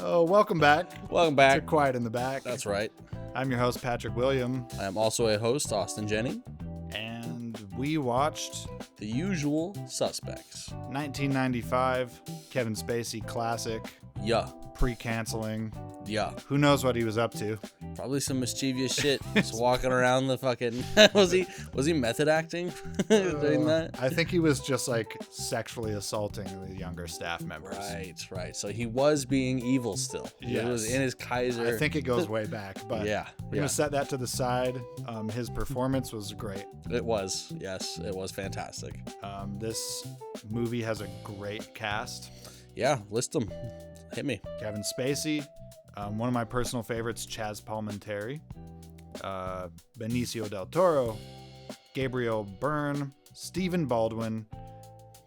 Oh, welcome back. Welcome To back. Quiet in the Back. That's right. I'm your host, Patrick William, I am also a host, Austin Jenny. and we watched The Usual Suspects. 1995 Kevin Spacey classic, Yeah. pre-canceling. Yeah. Who knows what he was up to? Probably some mischievous shit. Just walking around the fucking... was he method acting doing that? I think he was just like sexually assaulting the younger staff members. Right. So he was being evil still. He was Yes. in his Kaiser. I think it goes way back, but Yeah. we're going to set that to the side. His performance was great. It was. Yes, it was fantastic. This movie has a great cast. Yeah, list them. Hit me. Kevin Spacey, one of my personal favorites, Chaz Palminteri, Benicio del Toro, Gabriel Byrne, Stephen Baldwin,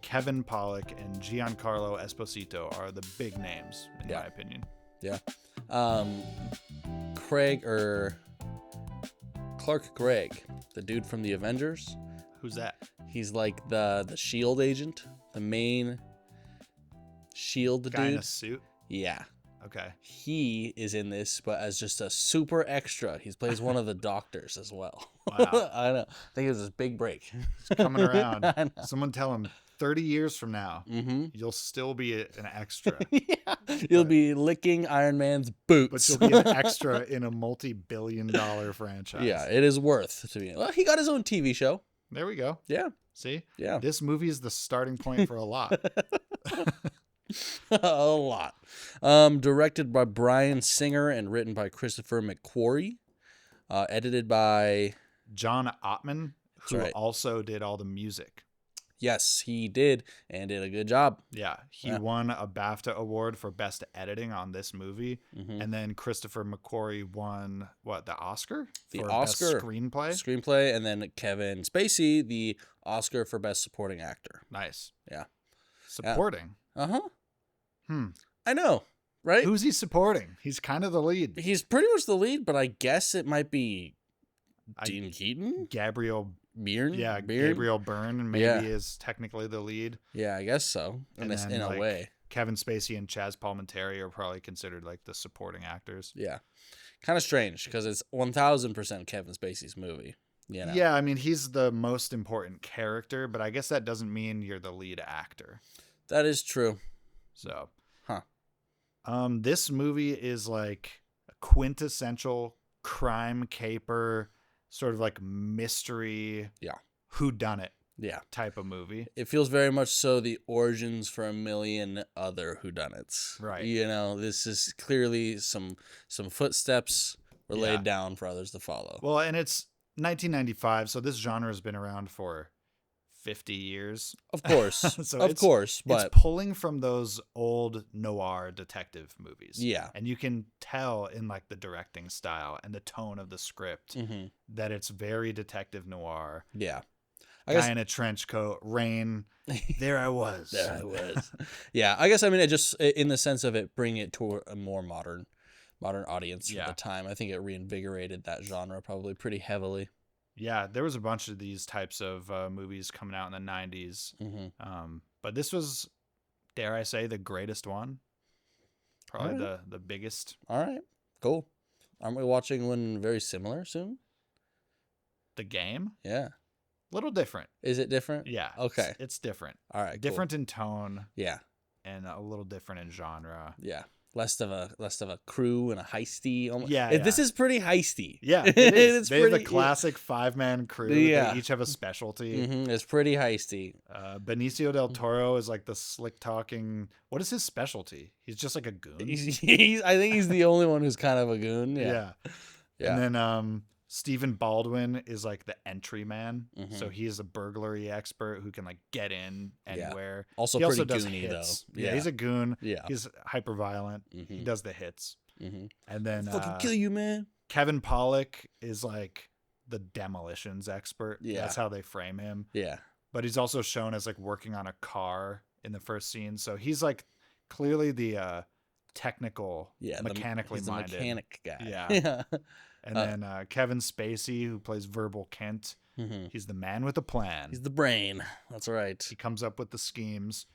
Kevin Pollak, and Giancarlo Esposito are the big names, in my opinion. Yeah. Clark Gregg, the dude from the Avengers. Who's that? He's like the SHIELD agent, the main SHIELD Guy in a dude. suit? Yeah. Okay. He is in this, but as just a super extra. He plays one of the doctors as well. Wow. I know. I think it was his big break. He's coming around. I know. Someone tell him 30 years from now, Mm-hmm. you'll still be an extra. Yeah. You'll be licking Iron Man's boots. But you'll be an extra in a multi-billion-dollar franchise. Yeah, it is worth to be. Well, he got his own TV show. There we go. Yeah. See? Yeah. This movie is the starting point for a lot. A lot. Directed by Bryan Singer and written by Christopher McQuarrie. Edited by... John Ottman, who right. also did all the music. Yes, he did, and did a good job. Yeah, he Yeah. won a BAFTA award for best editing on this movie, Mhm. and then Christopher McQuarrie won the Oscar The for Oscar. best screenplay. Screenplay, and then Kevin Spacey, the Oscar for Best Supporting Actor. Nice. Yeah. Supporting. Uh-huh. Hmm. I know, right? Who's he supporting? He's kind of the lead. He's pretty much the lead, but I guess it might be I- Dean Keaton? Gabriel. Byrne? Yeah, Byrne? Gabriel Byrne maybe Yeah. is technically the lead. Yeah, I guess so, And then, in a like, way. Kevin Spacey and Chaz Palminteri are probably considered like the supporting actors. Yeah. Kind of strange, because it's 1000% Kevin Spacey's movie. You know? Yeah, I mean, he's the most important character, but I guess that doesn't mean you're the lead actor. That is true. So, Huh. This movie is like a quintessential crime caper, sort of like mystery, Yeah. whodunit Yeah. type of movie. It feels very much so the origins for a million other whodunits. Right. You know, this is clearly some footsteps were Yeah. laid down for others to follow. Well, and it's 1995, so this genre has been around for 50 years. Of course. So of course. But It's pulling from those old noir detective movies. yeah. And you can tell in like the directing style and the tone of the script hmm that it's very detective noir. Yeah. I Guy guess in a trench coat, rain. There I was. there I was. Yeah. I guess, I mean, it just, in the sense of it bringing it to a more modern audience Yeah. for the time, I think it reinvigorated that genre probably pretty heavily. Yeah, there was a bunch of these types of movies coming out in the 90s. hmm But this was, dare I say, the greatest one. Probably Alright. the biggest. All right. Cool. Aren't we watching one very similar soon? The Game. Yeah. Little different. Is it different? Yeah. Okay. It's different. All right. Cool. Different in tone Yeah. and a little different in genre. Yeah. Less of a crew and a heisty. Yeah, This is pretty heisty. Yeah, it is. It's They have the pretty- classic 5-man crew. Yeah. They each have a specialty. It's pretty heisty. Benicio del Toro is like the slick talking. What is his specialty? He's just like a goon. I think he's the only one who's kind of a goon. Yeah. Yeah. And then Stephen Baldwin is like the entry man. Mhm. So he's a burglary expert who can like get in Yeah. anywhere. Also He pretty also does goony hits. though. Yeah, he's a goon. Yeah. He's hyper violent. He Mhm. does the hits. Mhm. And then Fucking kill you, man. Kevin Pollak is like the demolitions expert. Yeah. That's how they frame him. Yeah. But he's also shown as like working on a car in the first scene. So he's like clearly the technical, Yeah. mechanically he's the minded. mechanic guy. Yeah. Yeah. And then Kevin Spacey, who plays Verbal Kent, Mhm. he's the man with a plan. He's the brain. That's right. He comes up with the schemes.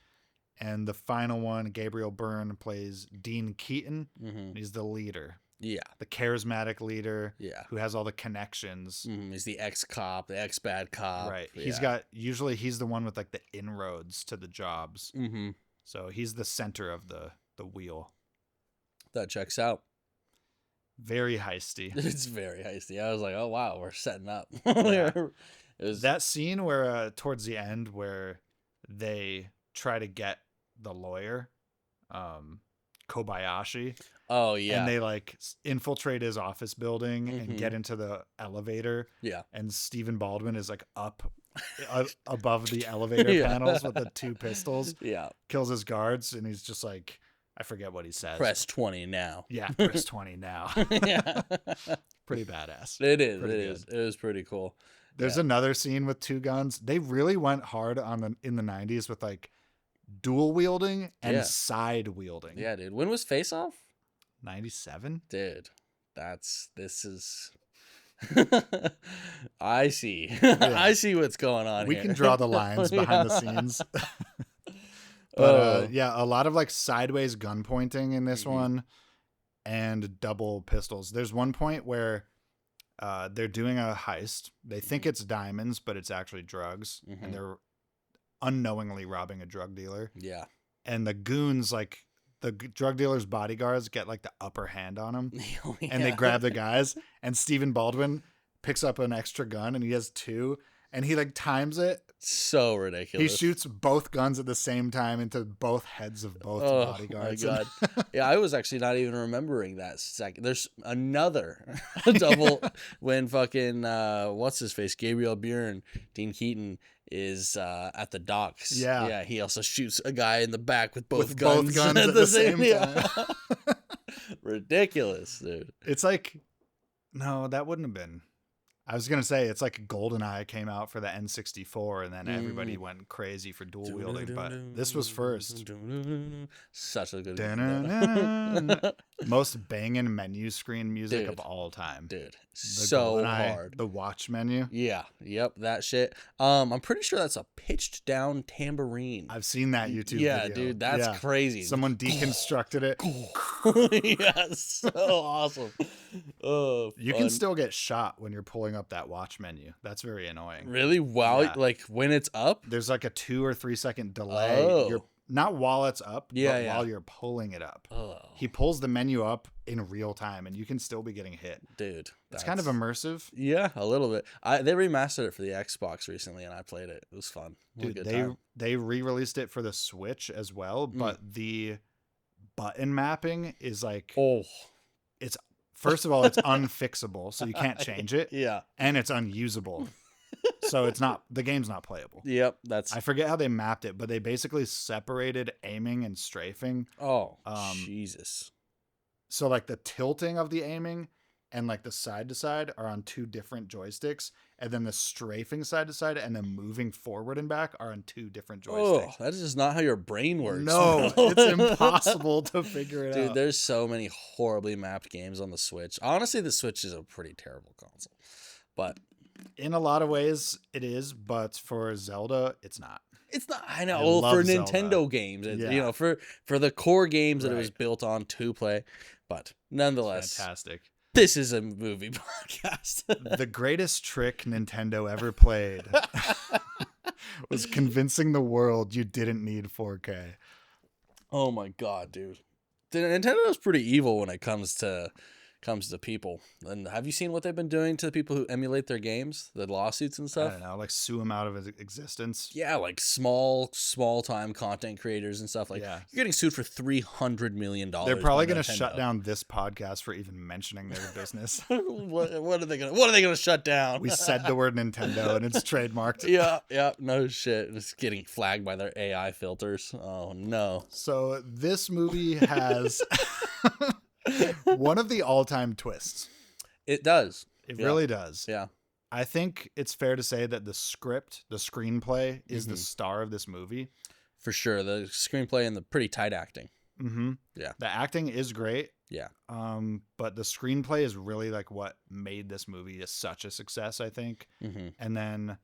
And the final one, Gabriel Byrne plays Dean Keaton. Mm-hmm. He's the leader. Yeah. The charismatic leader. Yeah. Who has all the connections. Mm-hmm. He's the ex-cop, the ex-bad cop. Right. Yeah. Usually he's the one with like the inroads to the jobs. Mm-hmm. So he's the center of the wheel. That checks out. Very heisty. It's very heisty. I was like, oh, wow, we're setting up. Yeah. It was... That scene where towards the end where they try to get the lawyer, Kobayashi. Oh, yeah. And they like infiltrate his office building and get into the elevator. Yeah. And Stephen Baldwin is like up above the elevator panels with the 2 pistols. Yeah. Kills his guards and he's just like, I forget what he says. Press 20 now. Yeah, press 20 now. Yeah. Pretty badass. It is. Pretty It good. is. It was pretty cool. There's another scene with 2 guns. They really went hard in the 90s with like dual wielding and side wielding. Yeah, dude. When was Face Off? 97? Dude, this is I see. Yeah. I see what's going on We here. can draw the lines behind the scenes. But yeah, a lot of like sideways gun pointing in this one and double pistols. There's one point where they're doing a heist. They think it's diamonds, but it's actually drugs. And they're unknowingly robbing a drug dealer. Yeah. And the goons, like the drug dealer's bodyguards, get like the upper hand on him. And they grab the guys. And Stephen Baldwin picks up an extra gun and he has 2. And he like times it. So ridiculous. He shoots both guns at the same time into both heads of both bodyguards. Oh my god! Yeah, I was actually not even remembering that second. There's another double when fucking what's his face, Gabriel Byrne, Dean Keaton is at the docks. Yeah, yeah. He also shoots a guy in the back with both guns at the same time. Ridiculous, dude. It's like, no, that wouldn't have been. I was going to say, it's like GoldenEye came out for the N64 and then everybody went crazy for dual wielding, but this was first. Such a good most banging menu screen music Dude. of all time. Dude, The so GoldenEye, hard. The watch menu. Yeah, yep, that shit. I'm pretty sure that's a pitched down tambourine. I've seen that YouTube yeah, video. dude, that's crazy. Someone deconstructed it. Yeah, so awesome. Oh, you can still get shot when you're pulling up that watch menu. That's very annoying. Really? Wow, Yeah. like when it's up? There's like a 2 or 3 second delay. Oh. You're not while it's up, but Yeah. while you're pulling it up. Oh, He pulls the menu up in real time and you can still be getting hit. dude. It's kind of immersive. Yeah, a little bit. They remastered it for the Xbox recently and I played it. It was fun. It was a Dude, good time. they re-released it for the Switch as well, but the button mapping is like it's first of all, it's unfixable, so you can't change it. Yeah. And it's unusable. So the game's not playable. Yep, that's I forget how they mapped it, but they basically separated aiming and strafing. Jesus. So like the tilting of the aiming and like the side to side are on 2 different joysticks, and then the strafing side to side and then moving forward and back are on 2 different joysticks. Oh, that is just not how your brain works. No, it's impossible to figure it out. Dude, there's so many horribly mapped games on the Switch. Honestly, the Switch is a pretty terrible console. But in a lot of ways it is, but for Zelda, it's not. it's not. I know. I Well, love for Zelda. Nintendo games, Yeah. you know, for the core games that it was Right. built on to play. But nonetheless, Fantastic. this is a movie podcast. The greatest trick Nintendo ever played was convincing the world you didn't need 4K. Oh my god, dude. Nintendo's pretty evil when it comes to people. And have you seen what they've been doing to the people who emulate their games? The lawsuits and I stuff? don't know, like sue them out of existence. Yeah, like small time content creators and stuff. Like Yeah. you're getting sued for $300 million. They're probably by going to Nintendo. shut down this podcast for even mentioning their business. what are they gonna shut down? We said the word Nintendo and it's trademarked. Yeah, no shit. It's getting flagged by their AI filters. Oh no. So this movie has one of the all-time twists. It does. It Yeah. really does. Yeah. I think it's fair to say that the screenplay, is the star of this movie. For sure. The screenplay and the pretty tight acting. Mm-hmm. Yeah. The acting is great. Yeah. But the screenplay is really like what made this movie such a success, I think. Mm-hmm. And then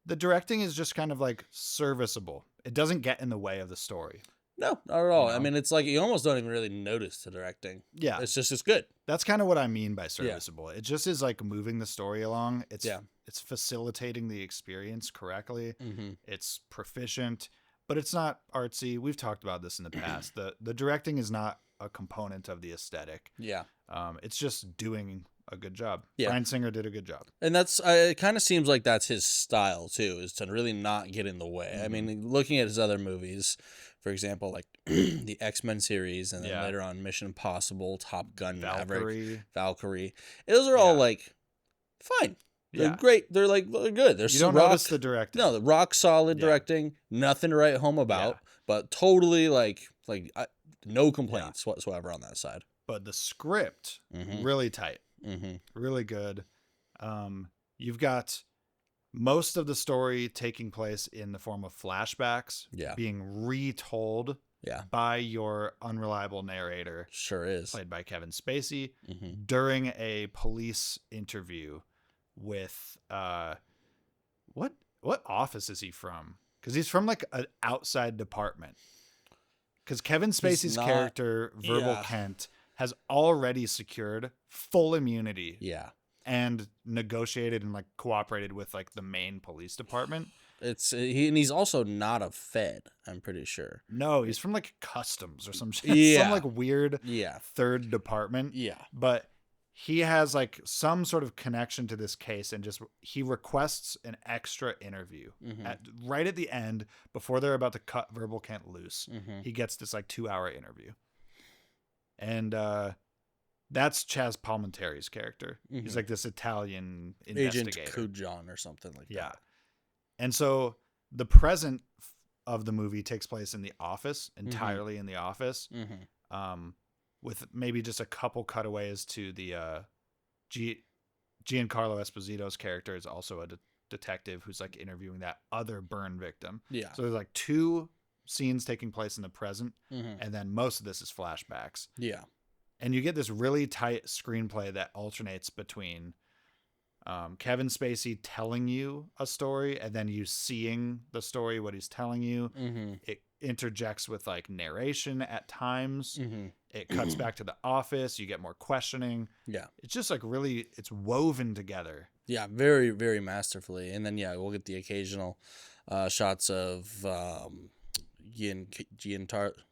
the directing is just kind of like serviceable. it doesn't get in the way of the story. No, not at all. You know? I mean, it's like you almost don't even really notice the directing. Yeah. It's good. That's kind of what I mean by serviceable. It just is like moving the story along. It's facilitating the experience correctly. Mm-hmm. It's proficient, but it's not artsy. We've talked about this in the past. The directing is not a component of the aesthetic. Yeah. It's just doing a good job. Yeah. Bryan Singer did a good job. And that's it kind of seems like that's his style too, is to really not get in the way. Mm-hmm. I mean, looking at his other movies, for example, like the X-Men series, and then later on Mission Impossible, Top Gun, Maverick, Valkyrie. Those are all like fine. They're great. They're like they're good. They're you don't notice the directing. No, the rock solid directing. Nothing to write home about, but totally like no complaints whatsoever on that side. But the script really tight. Mm-hmm. Really good. You've got most of the story taking place in the form of flashbacks, being retold by your unreliable narrator. Sure is. Played by Kevin Spacey during a police interview with what office is he from? Because he's from like an outside department. Because Kevin Spacey's character, Verbal Kent, has already secured full immunity. Yeah. And negotiated and like cooperated with like the main police department. And he's also not a Fed, I'm pretty sure. No, he's from like customs or some shit. Some like weird third department. Yeah. But he has like some sort of connection to this case, and he requests an extra interview right at the end before they're about to cut Verbal Kent loose. He gets this like 2-hour interview. And that's Chaz Palminteri's character. He's like this Italian investigator. Agent Kujan or something like that. Yeah. And so the present of the movie takes place in the office, entirely in the office, with maybe just a couple cutaways to the Giancarlo Esposito's character is also a detective who's like interviewing that other burn victim. Yeah. So there's like 2 scenes taking place in the present, and then most of this is flashbacks. Yeah. And you get this really tight screenplay that alternates between Kevin Spacey telling you a story and then you seeing the story, what he's telling you. It interjects with like narration at times. It cuts back to the office. You get more questioning. Yeah. It's just like really, it's woven together. Yeah, very, very masterfully. And then, we'll get the occasional shots of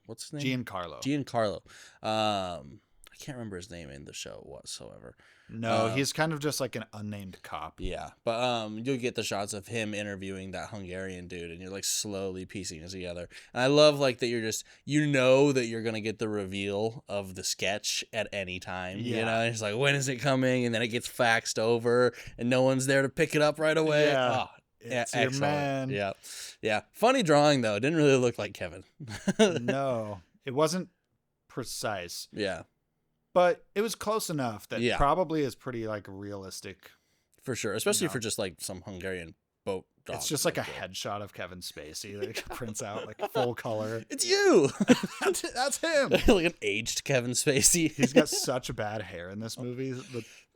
what's his name? Giancarlo. I can't remember his name in the show whatsoever. No, he's kind of just like an unnamed cop. Yeah, but you'll get the shots of him interviewing that Hungarian dude, and you're like slowly piecing it together. And I love like that you're just that you're gonna get the reveal of the sketch at any time. Yeah. You know, it's like when is it coming, and then it gets faxed over, and no one's there to pick it up right away. Yeah. Oh, it's your man. Yeah, yeah. Funny drawing though. It didn't really look like Kevin. No, it wasn't precise. Yeah. But it was close enough that probably is pretty like realistic. For sure. Especially for just like some Hungarian boat dog. It's just like a headshot of Kevin Spacey that prints out like full color. It's you. That's him. Like an aged Kevin Spacey. He's got such bad hair in this movie.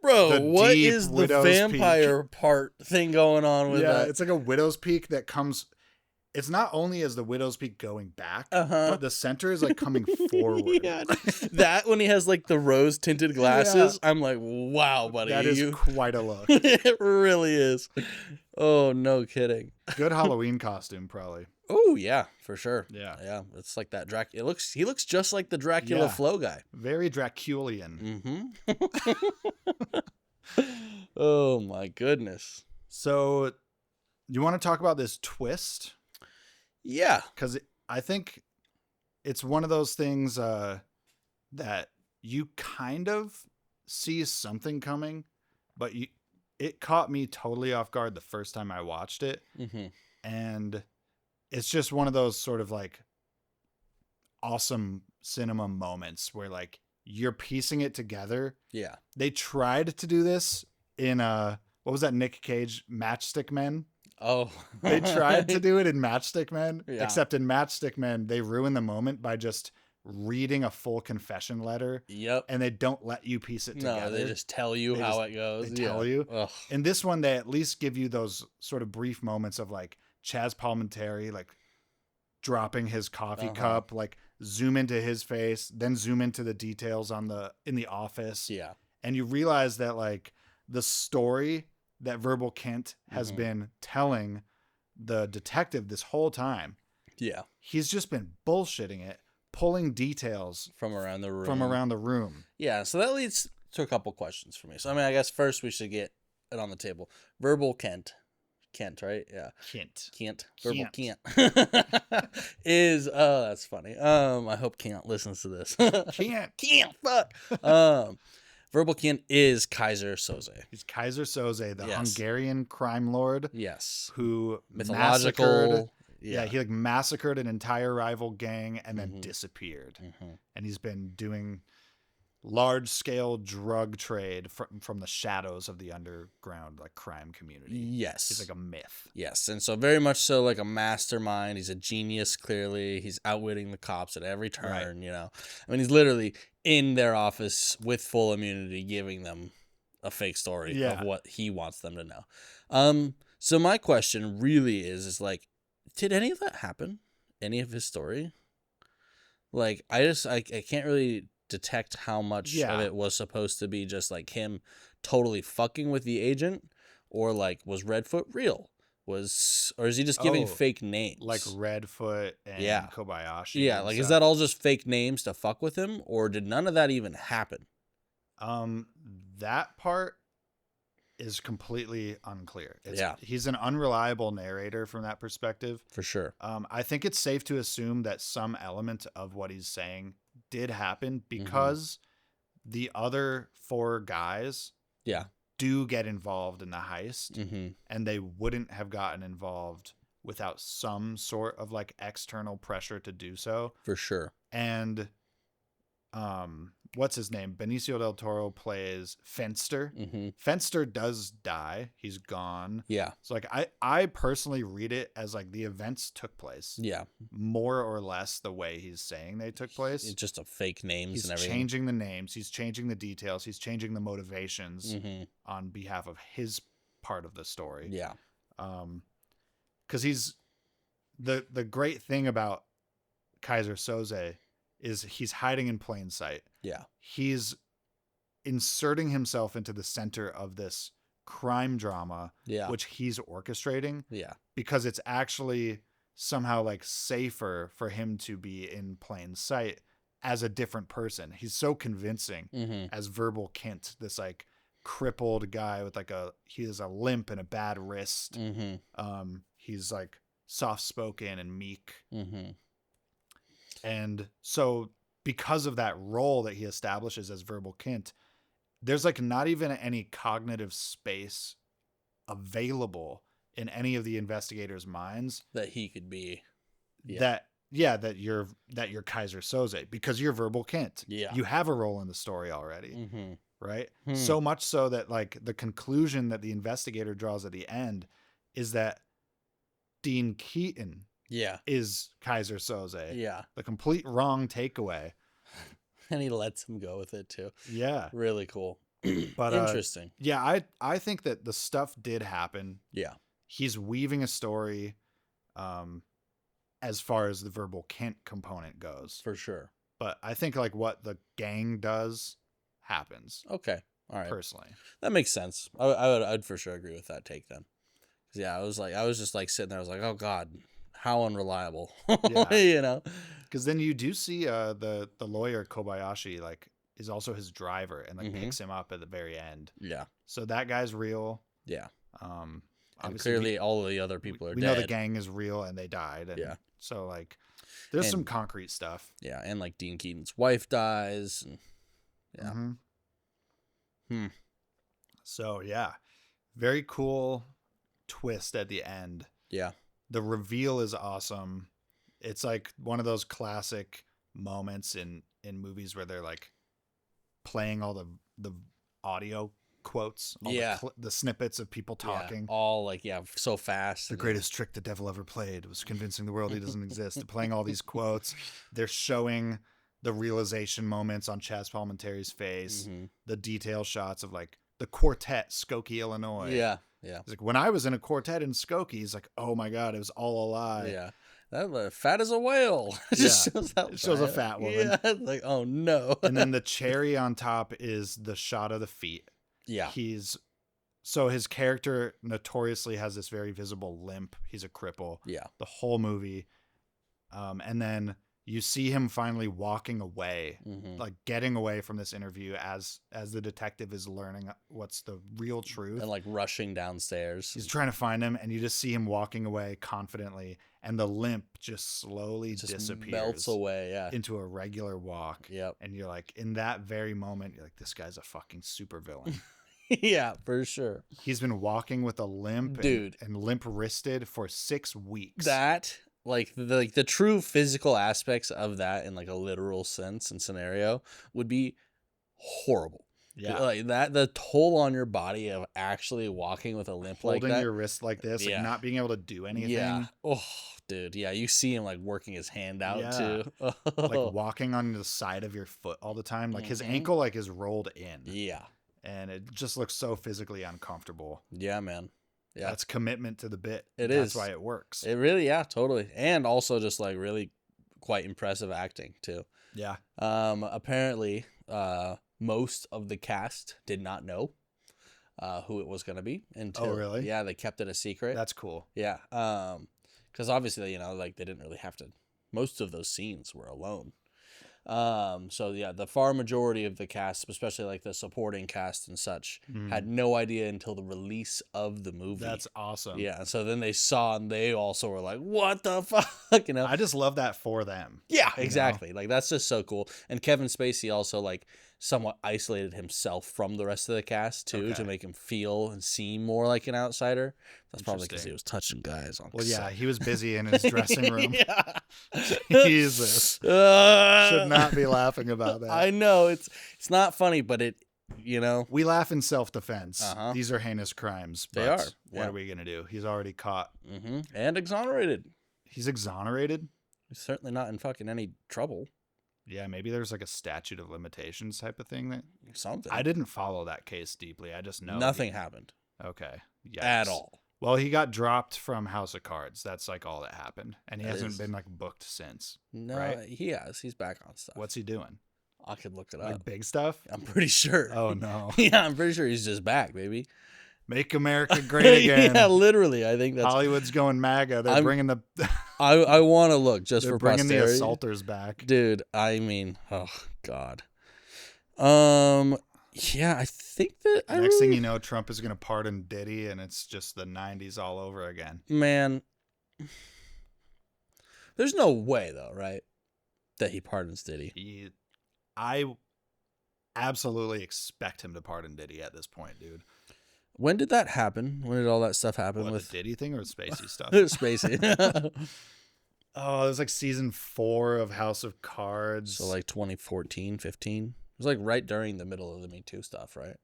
Bro, what is the vampire part thing going on with that? Yeah, it's like a widow's peak that comes... It's not only as the widow's peak going back, but the center is like coming forward. Yeah. That when he has like the rose tinted glasses, I'm like, wow, buddy. That is quite a look. It really is. Oh, no kidding. Good Halloween costume, probably. Oh, yeah, for sure. Yeah. Yeah. It's like that He looks just like the Dracula Flow guy. Very Draculian. Oh my goodness. So you want to talk about this twist? Yeah. Because I think it's one of those things that you kind of see something coming, but it caught me totally off guard the first time I watched it. And it's just one of those sort of like awesome cinema moments where like you're piecing it together. Yeah. They tried to do this in what was that Nick Cage Matchstick Men? Oh, they tried to do it in Matchstick Men, except in Matchstick Men, they ruin the moment by just reading a full confession letter. Yep. And they don't let you piece it together. No, they just tell you how it goes. They tell you. Ugh. In this one, they at least give you those sort of brief moments of like Chaz Palminteri, like dropping his coffee Uh-huh. cup, like zoom into his face, then zoom into the details in the office. Yeah. And you realize that like the story that Verbal Kint has Mhm. been telling the detective this whole time, Yeah. he's just been bullshitting it, pulling details From around the room. from around the room. Yeah, so that leads to a couple questions for me. So I mean, I guess first we should get it on the table. Verbal Kent. Kent, right? Yeah. Kint. Verbal Kent. is that's funny. I hope Kent listens to this. Kent. Fuck. Verbal Kent is Kaiser Soze. He's Kaiser Soze, the Yes. Hungarian crime lord Yes. who massacred. Mythological. Yeah, he like massacred an entire rival gang and then Mhm. disappeared. Mhm. And he's been doing large scale drug trade from the shadows of the underground like crime community. Yes. He's like a myth. Yes, and so very much so like a mastermind. He's a genius, clearly. He's outwitting the cops at every turn, Right. you know. I mean, he's literally in their office with full immunity giving them a fake story of what he wants them to know. So my question really is like, did any of that happen? Any of his story? Like, I can't really detect how much of it was supposed to be just like him totally fucking with the agent, or like was Redfoot real? Or is he just giving fake names? Like Redfoot and Kobayashi. Yeah, and like stuff. is that all just fake names to fuck with him, or did none of that even happen? That part is completely unclear. Yeah. He's an unreliable narrator from that perspective. For sure. I think it's safe to assume that some element of what he's saying did happen because the other 4 guys do get involved in the heist, and they wouldn't have gotten involved without some sort of like external pressure to do so. For sure. And what's his name? Benicio del Toro plays Fenster. Fenster does die. He's gone. Yeah. So like I personally read it as like the events took place. Yeah. More or less the way he's saying they took place. It's just a fake names He's and everything. changing the names. He's changing the details. He's changing the motivations on behalf of his part of the story. Yeah. Because he's the great thing about Kaiser Soze is he's hiding in plain sight. Yeah. He's inserting himself into the center of this crime drama, which he's orchestrating. Yeah. Because it's actually somehow like safer for him to be in plain sight as a different person. He's so convincing as Verbal Kint, this like crippled guy with like he has a limp and a bad wrist. He's like soft spoken and meek. And so because of that role that he establishes as Verbal Kint, there's like not even any cognitive space available in any of the investigators' minds that he could be that you're Kaiser Soze because you're Verbal Kint. Yeah. You have a role in the story already. Right? So much so that like the conclusion that the investigator draws at the end is that Dean Keaton is Kaiser Soze. Yeah. The complete wrong takeaway. And he lets him go with it too. Yeah. Really cool. But interesting. Yeah, I think that the stuff did happen. Yeah. He's weaving a story as far as the Verbal Kint component goes. For sure. But I think like what the gang does happens. Okay. All right. Personally. That makes sense. I'd for sure agree with that take then. Yeah, I was just like sitting there. I was like, oh God, how unreliable. Yeah. You know? Because then you do see the lawyer Kobayashi like is also his driver and like picks him up at the very end. Yeah. So that guy's real. Yeah. And clearly all of the other people are dead. We know the gang is real and they died. And yeah. So like there's some concrete stuff. Yeah, and like Dean Keaton's wife dies. And, yeah. So yeah. Very cool twist at the end. Yeah. The reveal is awesome. It's like one of those classic moments in movies where they're like playing all the audio quotes, all the snippets of people talking. All like, so fast. The greatest trick the devil ever played was convincing the world he doesn't exist. Playing all these quotes. They're showing the realization moments on Chaz Palminteri's face, the detail shots of like the quartet, Skokie, Illinois. Yeah. Yeah. He's like, when I was in a quartet in Skokie, he's like, oh my God, it was all a lie. Yeah. that fat as a whale. It just Yeah. shows how It shows a fat woman. Yeah, like, oh no. And then the cherry on top is the shot of the feet. Yeah. So his character notoriously has this very visible limp. He's a cripple. Yeah. The whole movie. And then you see him finally walking away, like getting away from this interview as the detective is learning what's the real truth. And like rushing downstairs. He's trying to find him, and you just see him walking away confidently, and the limp just slowly disappears. Melts away, yeah. Into a regular walk. Yep. And you're like, in that very moment, you're like, this guy's a fucking supervillain. Yeah, for sure. He's been walking with a limp, dude, and limp wristed for 6 weeks. That, like the true physical aspects of that in like a literal sense and scenario would be horrible. Yeah, like that, the toll on your body of actually walking with a limp like that, holding your wrist like this, yeah. like not being able to do anything. Yeah. Oh, dude. Yeah, you see him like working his hand out too. Like walking on the side of your foot all the time. Like his ankle like is rolled in. Yeah. And it just looks so physically uncomfortable. Yeah, man. Yeah. That's commitment to the bit. That's why it works. It really, yeah, totally. And also just like really quite impressive acting too. Yeah. Apparently, most of the cast did not know who it was going to be until. Oh, really? Yeah, they kept it a secret. That's cool. Yeah. Because obviously, like they didn't really have to. Most of those scenes were alone. So yeah, the far majority of the cast, especially like the supporting cast and such, had no idea until the release of the movie. That's awesome. Yeah. So then they saw and they also were like, what the fuck? You know? I just love that for them. Yeah, exactly. Like that's just so cool. And Kevin Spacey also like somewhat isolated himself from the rest of the cast too, to make him feel and seem more like an outsider. That's probably because he was touching guys on. Well, yeah, he was busy in his dressing room. Yeah. Jesus, should not be laughing about that. I know it's not funny, but it, we laugh in self-defense. Uh-huh. These are heinous crimes. They are. What are we gonna do? He's already caught and exonerated. He's exonerated. He's certainly not in fucking any trouble. Yeah, maybe there's like a statute of limitations type of thing that something. I didn't follow that case deeply. I just know nothing happened. Okay. Yikes. At all. Well, he got dropped from House of Cards. That's like all that happened, and he hasn't been like booked since. No, right? He has. He's back on stuff. What's he doing? I could look it Like up. big stuff? I'm pretty sure. Oh no. Yeah, I'm pretty sure he's just back, baby. Make America great again. Yeah, literally. I think that's Hollywood's going MAGA. They're bringing the. I want to look just they're for bringing posterity. the assaulters back, dude. I mean, oh god. Yeah, I think that next thing you know, Trump is going to pardon Diddy, and it's just the '90s all over again. Man, there's no way though, right? That he pardons Diddy. I absolutely expect him to pardon Diddy at this point, dude. When did that happen? When did all that stuff happen with the Diddy thing or the Spacey stuff? Spacey. Oh, it was like season 4 of House of Cards. So like 2014, 15. It was like right during the middle of the Me Too stuff, right?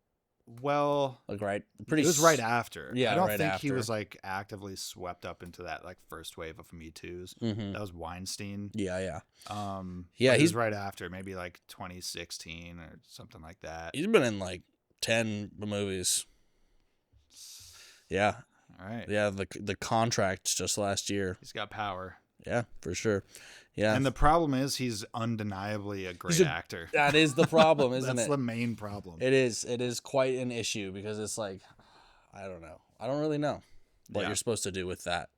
Well, like right, it was right after. Yeah, I don't right think after. he was like actively swept up into that like first wave of Me Too's. That was Weinstein. Yeah, yeah. Yeah, he's right after, maybe like 2016 or something like that. He's been in like 10 movies. Yeah. All right. Yeah, the contracts just last year. He's got power. Yeah, for sure. Yeah. And the problem is he's undeniably a great actor. That is the problem, isn't That's it? the main problem. It is. It is quite an issue because it's like, I don't know. I don't really know what you're supposed to do with that.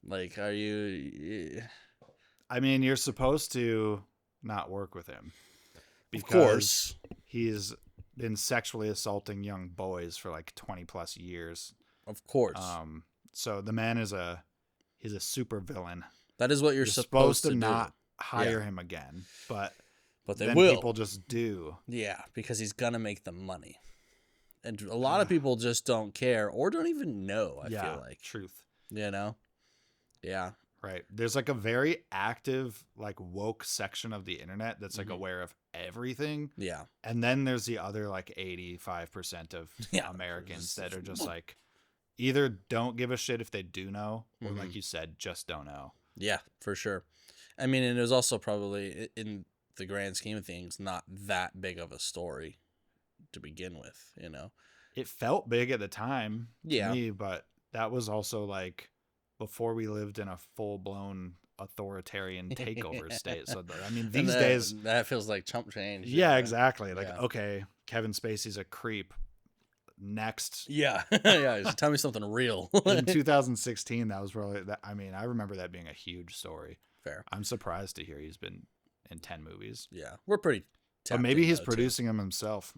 Like, are you... I mean, you're supposed to not work with him. Of course. He's been sexually assaulting young boys for like 20 plus years. Of course. So the man he's a super villain. That is what you're supposed to not hire him again, but they then will. People just do. Yeah, because he's gonna make the money, and a lot of people just don't care or don't even know. I feel like truth. Yeah. Right. There's like a very active, like woke section of the internet that's like aware of everything. Yeah. And then there's the other like 85% of Americans that are just like either don't give a shit if they do know, or like you said, just don't know. Yeah, for sure. I mean, and it was also probably in the grand scheme of things, not that big of a story to begin with, It felt big at the time to Yeah. me, but that was also like before we lived in a full-blown authoritarian takeover state. So, I mean, And these days... that feels like chump change. Yeah, exactly. Like, Yeah. okay, Kevin Spacey's a creep. Next. Yeah. Yeah. Just tell me something real. In 2016, that was probably... I mean, I remember that being a huge story. Fair. I'm surprised to hear he's been in 10 movies. Yeah. We're pretty... But maybe he's producing them himself.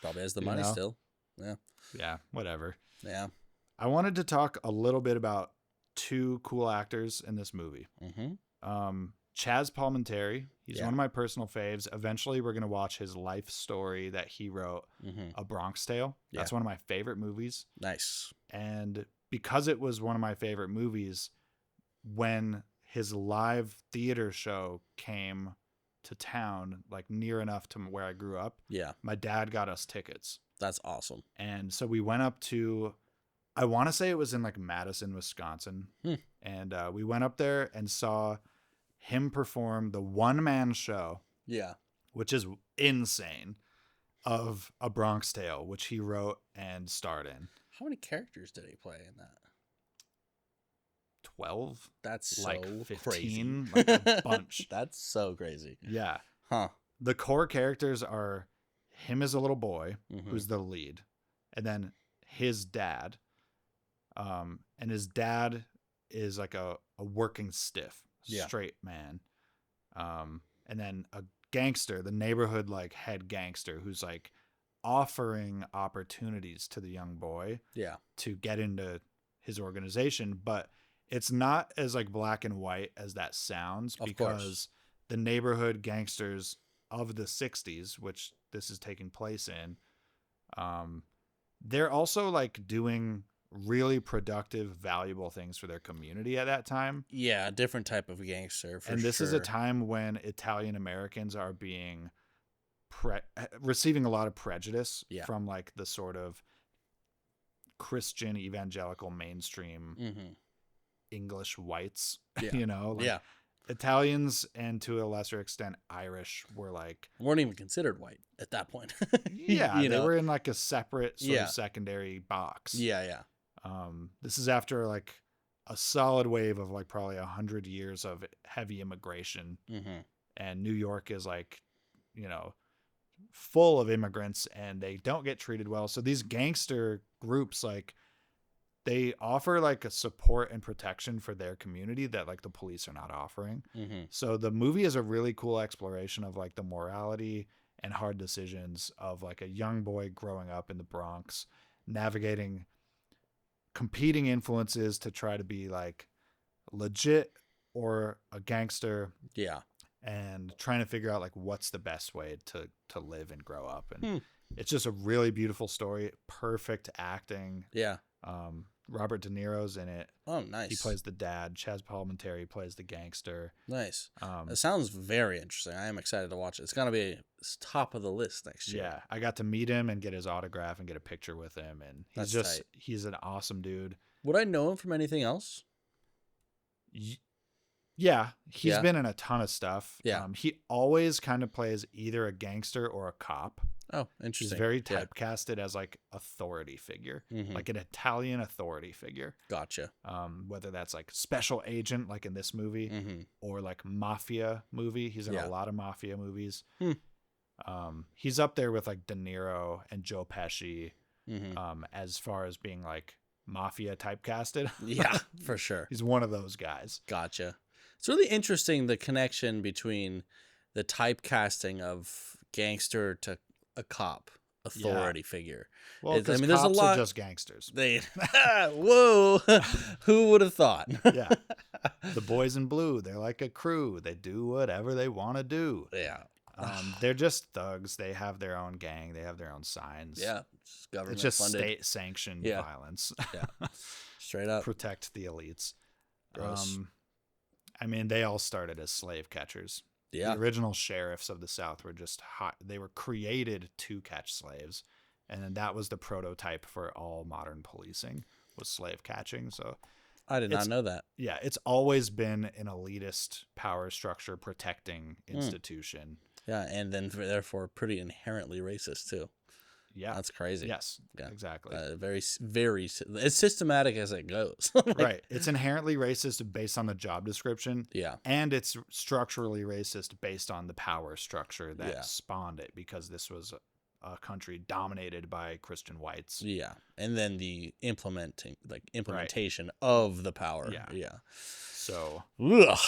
Probably has the money still. Yeah. Yeah, whatever. Yeah. I wanted to talk a little bit about two cool actors in this movie. Chaz Palminteri. He's one of my personal faves. Eventually, we're going to watch his life story that he wrote, A Bronx Tale. That's one of my favorite movies. Nice. And because it was one of my favorite movies, when his live theater show came to town, like near enough to where I grew up, my dad got us tickets. That's awesome. And so we went up to, I want to say it was in like Madison, Wisconsin. And we went up there and saw him perform the one-man show, which is insane, of A Bronx Tale, which he wrote and starred in. How many characters did he play in that? 12? That's so like 15, crazy. like a bunch. That's so crazy. Yeah. Huh. The core characters are him as a little boy, who's the lead, and then his dad. And his dad is like a working stiff, straight man. And then a gangster, the neighborhood like head gangster, who's like offering opportunities to the young boy to get into his organization, but it's not as like black and white as that sounds, because the neighborhood gangsters of the 60s, which this is taking place in, they're also like doing really productive, valuable things for their community at that time. Yeah, a different type of gangster. And this is a time when Italian Americans are being receiving a lot of prejudice from like the sort of Christian evangelical mainstream English whites, you know, like Italians, and to a lesser extent Irish, were like weren't even considered white at that point. They were in like a separate sort of secondary box. This is after like a solid wave of like probably 100 years of heavy immigration, and New York is like, you know, full of immigrants, and they don't get treated well. So these gangster groups, like, they offer like a support and protection for their community that like the police are not offering. So the movie is a really cool exploration of like the morality and hard decisions of like a young boy growing up in the Bronx, navigating competing influences to try to be like legit or a gangster. And trying to figure out like what's the best way to live and grow up. And it's just a really beautiful story. Perfect acting. Robert De Niro's in it. Oh, nice. He plays the dad. Chaz Palminteri plays the gangster. Nice. It sounds very interesting. I am excited to watch it. It's gonna be top of the list next year. Yeah, I got to meet him and get his autograph and get a picture with him, and he's an awesome dude. Would I know him from anything else? Yeah, he's been in a ton of stuff. Yeah. He always kind of plays either a gangster or a cop. Oh, interesting. He's very typecasted as like authority figure, like an Italian authority figure. Gotcha. Whether that's like special agent, like in this movie, or like mafia movie. He's in a lot of mafia movies. He's up there with like De Niro and Joe Pesci, as far as being like mafia typecasted. Yeah, for sure. He's one of those guys. Gotcha. It's really interesting, the connection between the typecasting of gangster to a cop authority figure. Well, because cops there's a lot, are just gangsters. Whoa, who would have thought? Yeah, the boys in blue, they're like a crew. They do whatever they want to do. Yeah. They're just thugs. They have their own gang. They have their own signs. Yeah, government it's just funded. State sanctioned violence. Yeah, straight up. Protect the elites. Gross. I mean, they all started as slave catchers. Yeah. The original sheriffs of the South were just hot. They were created to catch slaves, and then that was the prototype for all modern policing, was slave catching. So I did not know that. Yeah, it's always been an elitist power structure protecting institution. Yeah, and then therefore pretty inherently racist too. Yeah. That's crazy. Yes. Yeah. Exactly. Very as systematic as it goes. Like, right. It's inherently racist based on the job description. Yeah. And it's structurally racist based on the power structure that Yeah. spawned it, because this was a country dominated by Christian whites. Yeah. And then the implementation of the power. Yeah. Yeah. So Ugh.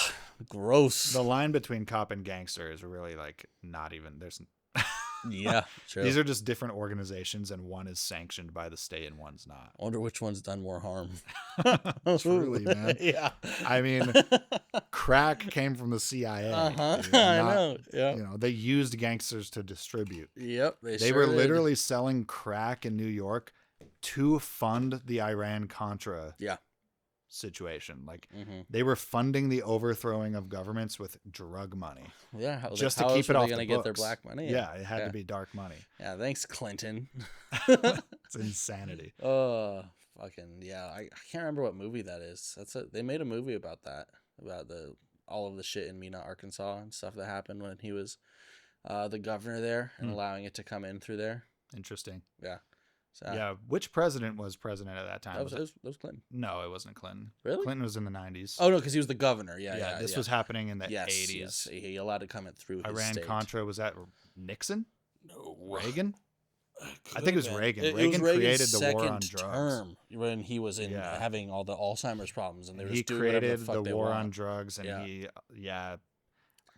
Gross. the line between cop and gangster is really like not even there's. Yeah. True. These are just different organizations, and one is sanctioned by the state and one's not. I wonder which one's done more harm. Truly, man. Yeah. I mean, crack came from the CIA. Dude, I know. Yeah. You know, they used gangsters to distribute. Yep. They sure were did. literally selling crack in New York to fund the Iran-Contra Yeah. situation. Like, Mm-hmm. they were funding the overthrowing of governments with drug money. Yeah. Just to how keep else it were off they the gonna get their books. black money? Yeah, it had Yeah. to be dark money. Yeah. Thanks, Clinton. It's insanity. Oh, fucking yeah! I can't remember what movie that is. They made a movie about that, about all of the shit in Mena, Arkansas, and stuff that happened when he was the governor there, and allowing it to come in through there. Interesting. Yeah. So Yeah, which president was president at that time? that was Clinton. No, it wasn't Clinton. Really? Clinton was in the 90s. Oh no, because he was the governor. Yeah. This was happening in the yes, 80s. Yes, he allowed to come in through his Iran state. Contra, was that Nixon? No, Reagan? I think it was Reagan. It Reagan was created Reagan's the war on second drugs. term when he was having all the Alzheimer's problems, and they were He just doing whatever created the fuck the they war want. on drugs, and Yeah. he,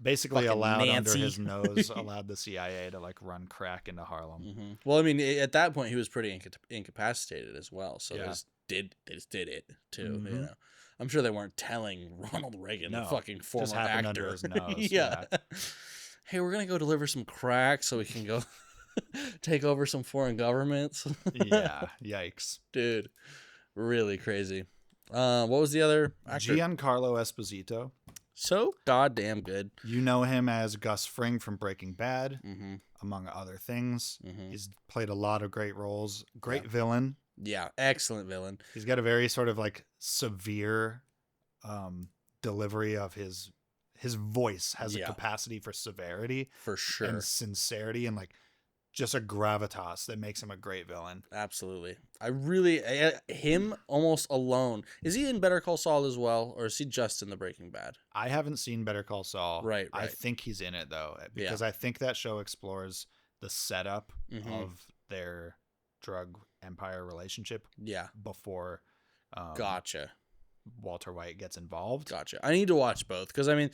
basically Fucking allowed Nancy. under his nose, allowed the CIA to like run crack into Harlem. Mm-hmm. Well, I mean, at that point, he was pretty incapacitated as well. So Yeah. they just did it too. Mhm. You know, I'm sure they weren't telling Ronald Reagan, the No, fucking former just happened actor, under his nose. yeah. Hey, we're gonna go deliver some crack so we can go take over some foreign governments. Yeah, yikes. Dude, really crazy. What was the other actor? Giancarlo Esposito. So goddamn good. You know him as Gus Fring from Breaking Bad, Mm-hmm. among other things. Mm-hmm. He's played a lot of great roles. Great villain. Yeah, excellent villain. He's got a very sort of like severe delivery of his voice has a Yeah. capacity for severity For sure. and sincerity, and like just a gravitas that makes him a great villain. Absolutely. Him almost alone. Is he in Better Call Saul as well, or is he just in the Breaking Bad? I haven't seen Better Call Saul. Right. I think he's in it though, because Yeah. I think that show explores the setup Mhm. of their drug empire relationship Yeah. before Gotcha. Walter White gets involved. Gotcha. I need to watch both because I mean,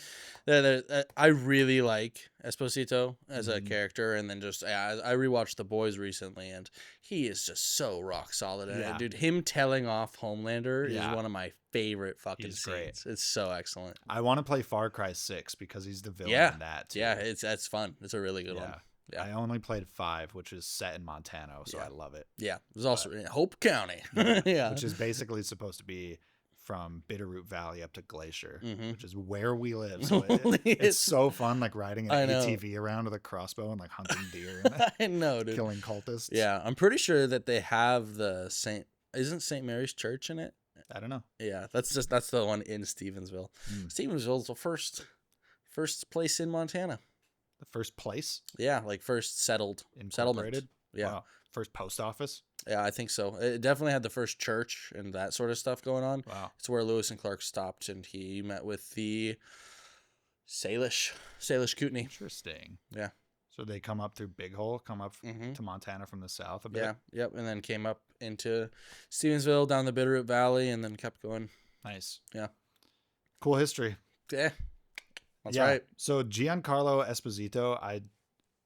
I really like Esposito as a Mhm. character, and then just I rewatched The Boys recently, and he is just so rock solid. And Yeah. dude, him telling off Homelander Yeah. is one of my favorite fucking He's scenes. great. It's so excellent. I want to play Far Cry 6 because he's the villain Yeah. in that too. Yeah, that's fun. It's a really good one. Yeah. I only played 5, which is set in Montana, so Yeah. I love it. Yeah, there's also in Hope County. Yeah, Which is basically supposed to be from Bitterroot Valley up to Glacier, Mhm. which is where we live. So it's It's- so fun, like riding I an know. ATV around with a crossbow and like hunting deer and I know, dude. killing cultists. Yeah, I'm pretty sure that they have the Isn't St. Mary's Church in it? I don't know. Yeah, that's the one in Stevensville. Mm. Stevensville's the first place in Montana. The first place Yeah, like first settlement. incorporated. Yeah, Wow. First post office. yeah, I think so. It definitely had the first church and that sort of stuff going on. Wow. It's where Lewis and Clark stopped, and he met with the Salish Kootenai. Interesting. Yeah. So they come up through Big Hole, come up Mhm. to Montana from the south a bit. Yeah, yep, and then came up into Stevensville, down the Bitterroot Valley, and then kept going. Nice. Yeah. Cool history. Yeah, that's Yeah. right. So Giancarlo Esposito,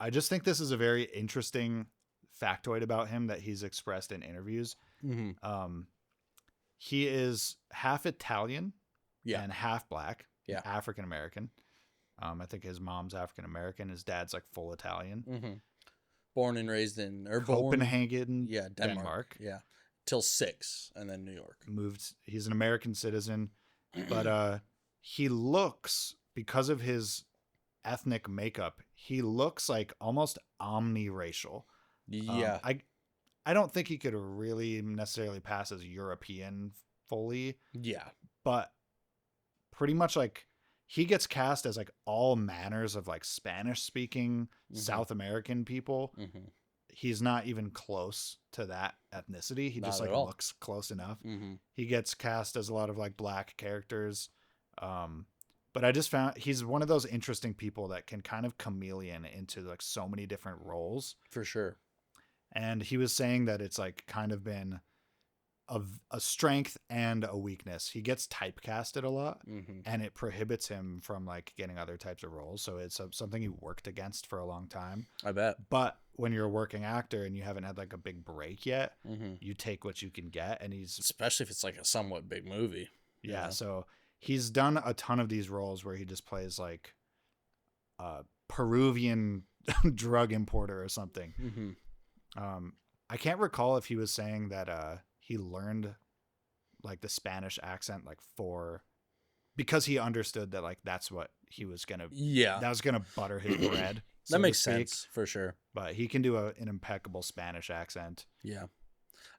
I just think this is a very interesting factoid about him that he's expressed in interviews. Mm-hmm. He is half Italian Yeah. and half black, Yeah. African American. I think his mom's African American. His dad's like full Italian. Mm-hmm. Born and raised in Copenhagen, yeah, Denmark. Yeah, till 6, and then New York. Moved. He's an American citizen, but he looks, because of his ethnic makeup, he looks like almost omniracial. Yeah, I don't think he could really necessarily pass as European fully, yeah, but pretty much like he gets cast as like all manners of like Spanish speaking Mhm. South American people. mm-hmm. he's not even close to that ethnicity. He Not just at like all. looks close enough. Mm-hmm. He gets cast as a lot of like black characters. But I just found he's one of those interesting people that can kind of chameleon into like so many different roles. For sure. And he was saying that it's like kind of been a strength and a weakness. He gets typecasted a lot, Mm-hmm. and it prohibits him from like getting other types of roles. So it's something he worked against for a long time. I bet. But when you're a working actor and you haven't had like a big break yet, Mm-hmm. you take what you can get. And he's Especially if it's like a somewhat big movie. yeah. know? So he's done a ton of these roles where he just plays like a Peruvian drug importer or something. Mm-hmm. I can't recall if he was saying that he learned like the Spanish accent like because he understood that like that's what he was gonna Yeah. that was gonna butter his bread. so That to makes speak. sense for sure. But he can do an impeccable Spanish accent. Yeah.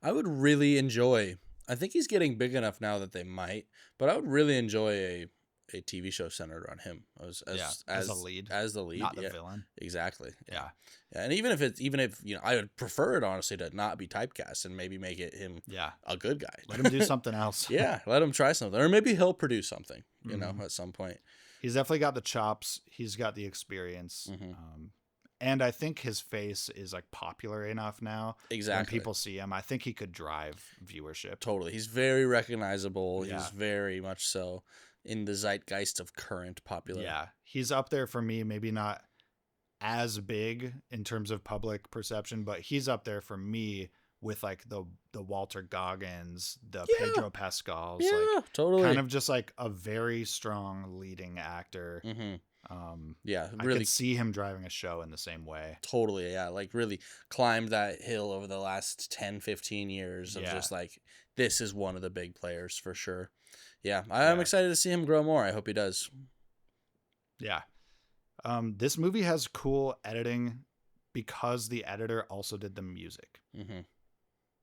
I would really enjoy, I think he's getting big enough now that they might, but I would really enjoy a TV show centered on him as as a lead, as the lead, not the yeah, villain. exactly. Yeah. Yeah, and even if I would prefer it honestly to not be typecast and maybe make it him Yeah. a good guy. Let him do something else. Yeah, let him try something, or maybe he'll produce something. You know, Mhm. at some point. He's definitely got the chops. He's got the experience. Mhm. And I think his face is like popular enough now. Exactly. When people see him, I think he could drive viewership. Totally, he's very recognizable. Yeah. He's very much so in the zeitgeist of current popular. Yeah. He's up there for me, maybe not as big in terms of public perception, but he's up there for me with like the Walter Goggins, the Yeah. Pedro Pascals, Yeah, like totally. kind of just like a very strong leading actor. Mm-hmm. Um, Yeah, I really. could see him driving a show in the same way. Totally, yeah. Like, really climbed that hill over the last 10, 15 years of Yeah. just like, this is one of the big players for sure. Yeah, I'm Yeah. excited to see him grow more. I hope he does. Yeah. This movie has cool editing because the editor also did the music. Mm-hmm.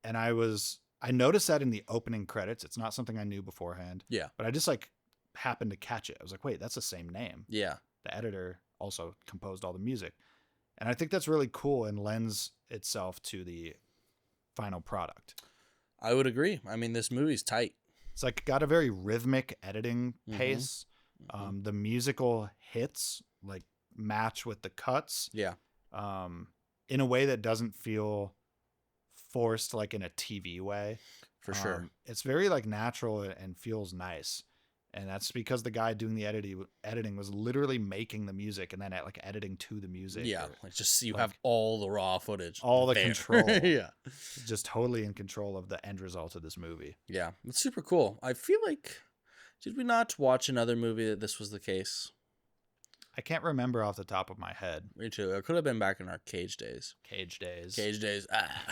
And I noticed that in the opening credits. It's not something I knew beforehand. Yeah. But I just like happened to catch it. I was like, wait, that's the same name. Yeah. The editor also composed all the music. And I think that's really cool and lends itself to the final product. I would agree. I mean, this movie's tight. It's like got a very rhythmic editing Mhm. pace. Mhm. The musical hits like match with the cuts Yeah. in a way that doesn't feel forced like in a TV way. For sure. It's very like natural and feels nice. And that's because the guy doing the editing was literally making the music and then like editing to the music. Yeah. or Like, just you like, have all the raw footage. all the there. control. Yeah. Just totally in control of the end result of this movie. Yeah. It's super cool. I feel like, did we not watch another movie that this was the case? I can't remember off the top of my head. Me too. It could have been back in our Cage days. Cage days. Cage days.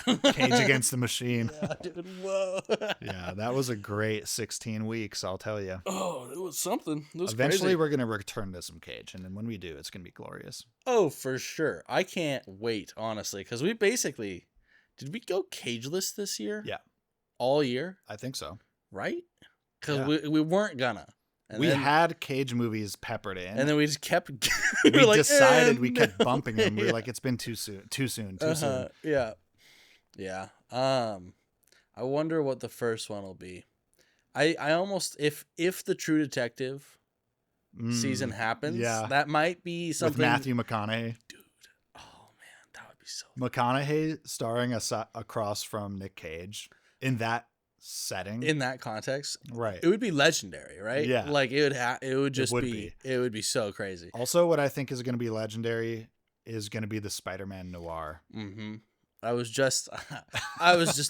Cage Against the Machine. Yeah, dude. Whoa. Yeah, that was a great 16 weeks, I'll tell you. Oh, it was something. It was Eventually, crazy. we're going to return to some Cage. And then when we do, it's going to be glorious. Oh, for sure. I can't wait, honestly, because we basically, did we go cageless this year? Yeah. All year, I think so. right? Because Yeah. we weren't gonna. And we then, had Cage movies peppered in. and then we just kept. we were like, decided we "Eh, kept no." bumping them. We were Yeah. like, it's been too soon. Yeah. Yeah. I wonder what the first one will be. I almost, if the True Detective season happens, yeah. that might be With something. Matthew McConaughey. Oh man, that would be so. McConaughey starring across from Nick Cage in that setting. In that context, right. it would be legendary, right? Yeah. Like it would just would it would be so crazy. Also, what I think is going to be legendary is going to be the Spider-Man noir. Mm-hmm. I was just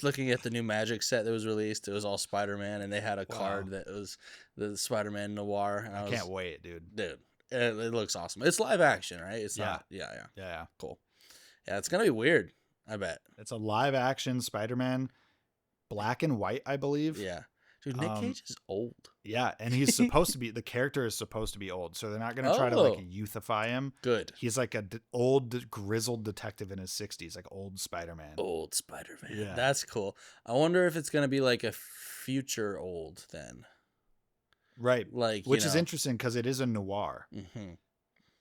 looking at the new Magic set that was released. It was all Spider-Man, and they had a Wow. card that was the Spider-Man noir. And I can't wait, dude. dude. It looks awesome. It's live action, right? It's Yeah. not. Yeah. Yeah. Cool. Yeah, it's gonna be weird. I bet. It's a live action Spider-Man, black and white, I believe. Yeah. Dude, Nick Cage is old. Yeah, and he's supposed to be, the character is supposed to be old, so they're not going to try to like Oh. youthify him. Good. He's like a old grizzled detective in his 60s, like old Spider-Man. Old Spider-Man. Yeah. That's cool. I wonder if it's gonna be like a future old then. Right. Like, Which is interesting because it is a noir, Mm-hmm.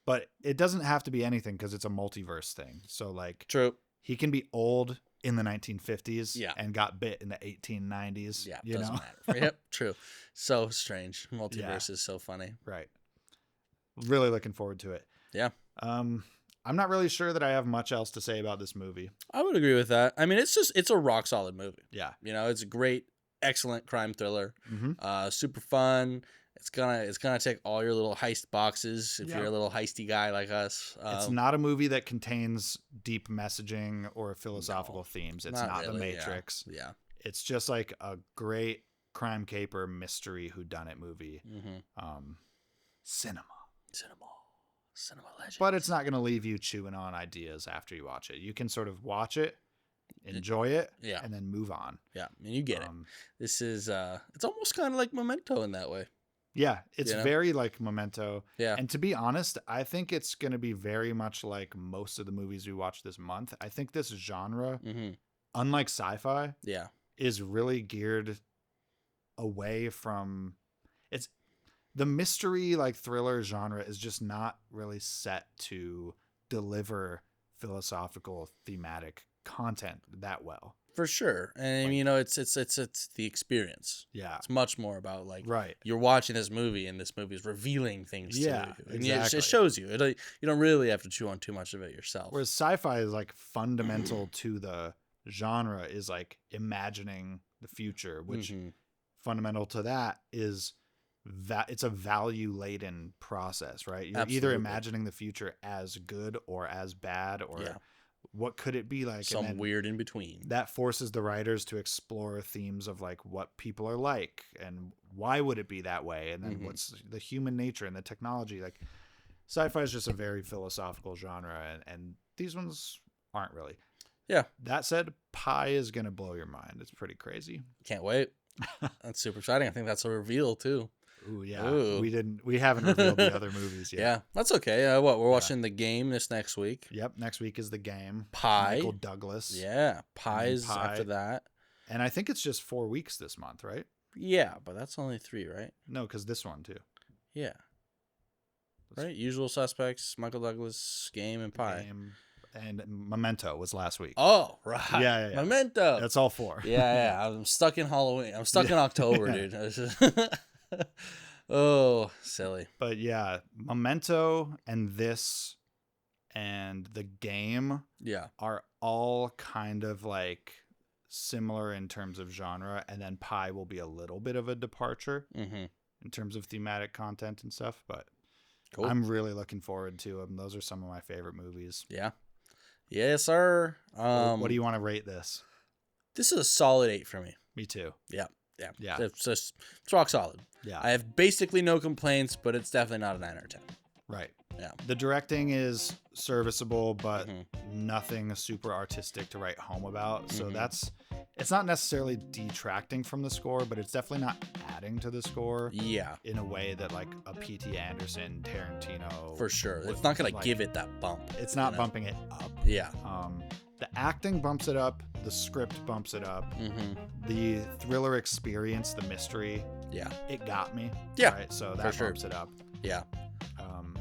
but it doesn't have to be anything because it's a multiverse thing. So like True. he can be old in the 1950s Yeah. and got bit in the 1890s. Yeah, you doesn't know? matter. Yep, true. So strange. Multiverse Yeah. is so funny. Right. Really looking forward to it. Yeah. I'm not really sure that I have much else to say about this movie. I would agree with that. I mean, it's a rock solid movie. Yeah. You know, it's a great, excellent crime thriller. Mm-hmm. Super fun. It's gonna tick all your little heist boxes if Yeah. you're a little heisty guy like us. It's not a movie that contains deep messaging or philosophical themes. It's not The really, Matrix. Yeah. It's just like a great crime caper mystery whodunit movie. Cinema. Cinema legend. But it's not going to leave you chewing on ideas after you watch it. You can sort of watch it, enjoy it, Yeah. and then move on. Yeah, and you get it. This is it's almost kind of like Memento in that way. Yeah, it's You know? very like Memento. Yeah. And to be honest, I think it's going to be very much like most of the movies we watch this month. I think this genre, unlike sci-fi, Yeah. is really geared away from the mystery like thriller genre is just not really set to deliver philosophical thematic content that well. For sure. And Like- you know, it's the experience. Yeah. It's much more about like Right. you're watching this movie and this movie is revealing things Yeah, to you. And exactly. it shows you. You don't really have to chew on too much of it yourself. Whereas sci-fi is like fundamental to the genre is like imagining the future, which fundamental to that is that it's a value laden process, right? You're either Absolutely. imagining the future as good or as bad, or Yeah. what could it be like? Some and then weird in between. that forces the writers to explore themes of like what people are like and why would it be that way, and then what's the human nature and the technology. Like sci-fi is just a very philosophical genre, and these ones aren't really. Yeah. That said, Pi is gonna blow your mind. It's pretty crazy. Can't wait. That's super exciting. I think that's a reveal too. Ooh, yeah. Ooh. We haven't revealed the other movies yet. Yeah, that's okay. We're watching The Game this next week. Yep. Next week is The Game. Pi. Michael Douglas. Yeah, Pies Pi. after that. And I think it's just 4 weeks this month, right? Yeah, but that's only 3, right? No, because this one too. Yeah. Right? Usual Suspects, Michael Douglas, Game, and Pie. Game. And Memento was last week. Oh, right. Yeah. Memento. That's all 4. yeah. I'm stuck in Halloween. I'm stuck in October, dude. Oh, silly. But yeah, Memento and this and The Game Yeah. are all kind of like similar in terms of genre, and then Pi will be a little bit of a departure in terms of thematic content and stuff, but Cool. I'm really looking forward to them. Those are some of my favorite movies. Yeah. Yes, sir. What do you want to rate this? This is a solid 8 for me. Me too. Yeah. Yeah. It's rock solid. Yeah. I have basically no complaints, but it's definitely not a 9 or 10. Right. Yeah. The directing is serviceable, but nothing super artistic to write home about. So it's not necessarily detracting from the score, but it's definitely not adding to the score Yeah, in a way that like a P.T. Anderson, Tarantino. for sure. would, It's not going to like, give it that bump. It's not you know? bumping it up. Yeah. The acting bumps it up. The script bumps it up. The thriller experience, the mystery, Yeah. it got me. Yeah, Right? So that sure. bumps it up. Yeah.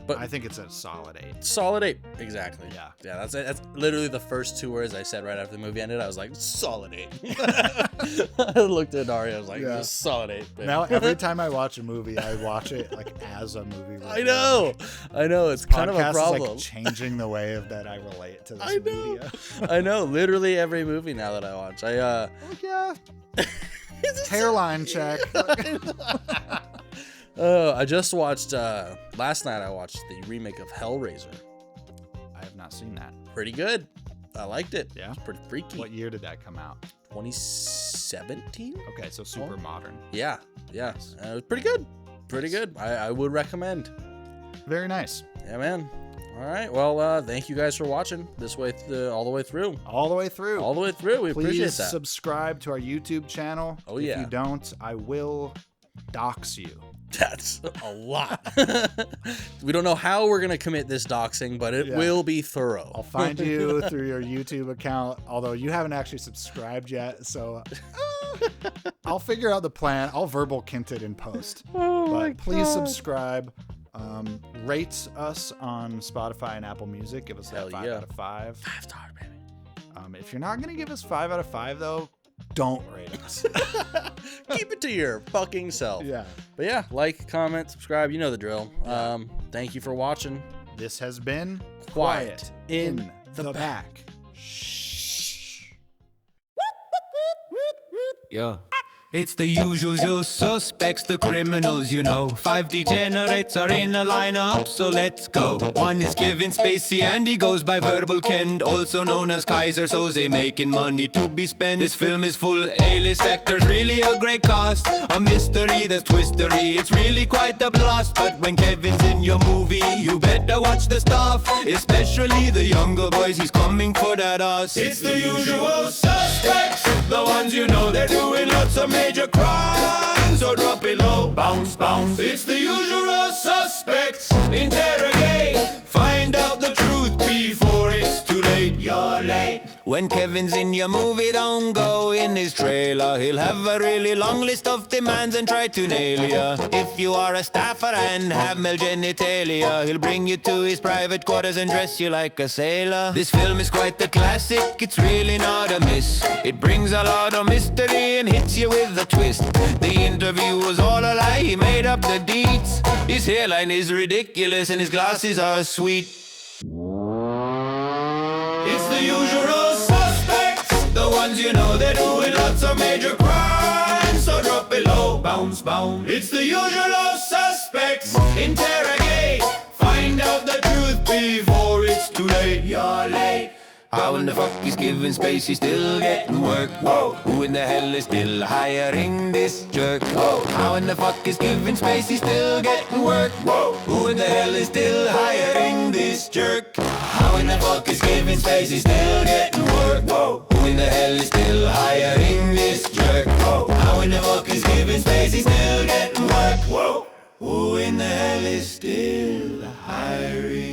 But But- I think it's a solid 8. Solid 8. Exactly. Yeah. Yeah, that's literally the first 2 words I said right after the movie ended. I was like, solid 8. I looked at Ari. I was like, Yeah. solid 8. Baby. Now every time I watch a movie, I watch it like as a movie review. I know. It's kind of a Podcast problem. is like changing the way that I relate to this I know. media. I know. Literally every movie now that I watch. Oh, yeah. Hairline check. I just watched last night. I watched the remake of Hellraiser. I have not seen that. Pretty good. I liked it. Yeah? It's pretty freaky. What year did that come out? 2017? Okay, so super modern. Yeah. It was pretty good. Pretty good. I would recommend. Very nice. Yeah, man. All right. Well, thank you guys for watching this way all the way through. All the way through. All the way through. We appreciate Please that. subscribe to our YouTube channel. Oh, If yeah. you don't, I will dox you. That's a lot. We don't know how we're going to commit this doxing, but it Yeah. will be thorough. I'll find you through your YouTube account, although you haven't actually subscribed yet, so I'll figure out the plan. I'll verbal kint it in post. But please subscribe. Rate us on Spotify and Apple Music. Give us Hell that 5 yeah. out of 5. 5-star, baby. If you're not gonna give us 5 out of 5 though, don't rate us. Keep it to your fucking self. Yeah. But yeah, like, comment, subscribe. You know the drill. Thank you for watching. This has been Quiet in the Back. Yeah. It's the usual suspects, the criminals, you know. 5 degenerates are in a lineup, so let's go. One is Kevin Spacey and he goes by Verbal Ken, also known as Kaiser Soze, making money to be spent. This film is full A-list actors, really a great cast. A mystery that's twistery, it's really quite a blast. But when Kevin's in your movie, you better watch the stuff, especially the younger boys, he's coming for that ass. It's the usual suspects, the ones you know, they're doing lots of major crimes, so drop it low, bounce, bounce. It's the usual suspects, interrogate, find out the truth before it's too late. You're late. When Kevin's in your movie, don't go in his trailer. He'll have a really long list of demands and try to nail ya. If you are a staffer and have male genitalia, he'll bring you to his private quarters and dress you like a sailor. This film is quite the classic, it's really not a miss. It brings a lot of mystery and hits you with a twist. The interview was all a lie, he made up the deeds. His hairline is ridiculous and his glasses are sweet. It's the usual suspects, the ones you know, they're doing lots of major crimes, so drop it low, bounce, bounce. It's the usual suspects, interrogate, find out the truth before it's too late. You're late. How in the fuck is Kevin Spacey still getting work? Whoa. Who in the hell is still hiring this jerk? Whoa. How in the fuck is Kevin Spacey still getting work? Whoa. Who in the hell is still hiring this jerk? How in the fuck is Kevin Spacey still getting work? Whoa. Who in the hell is still hiring this jerk? Whoa. How in the fuck is Kevin Spacey still getting work? Whoa. Who in the hell is still hiring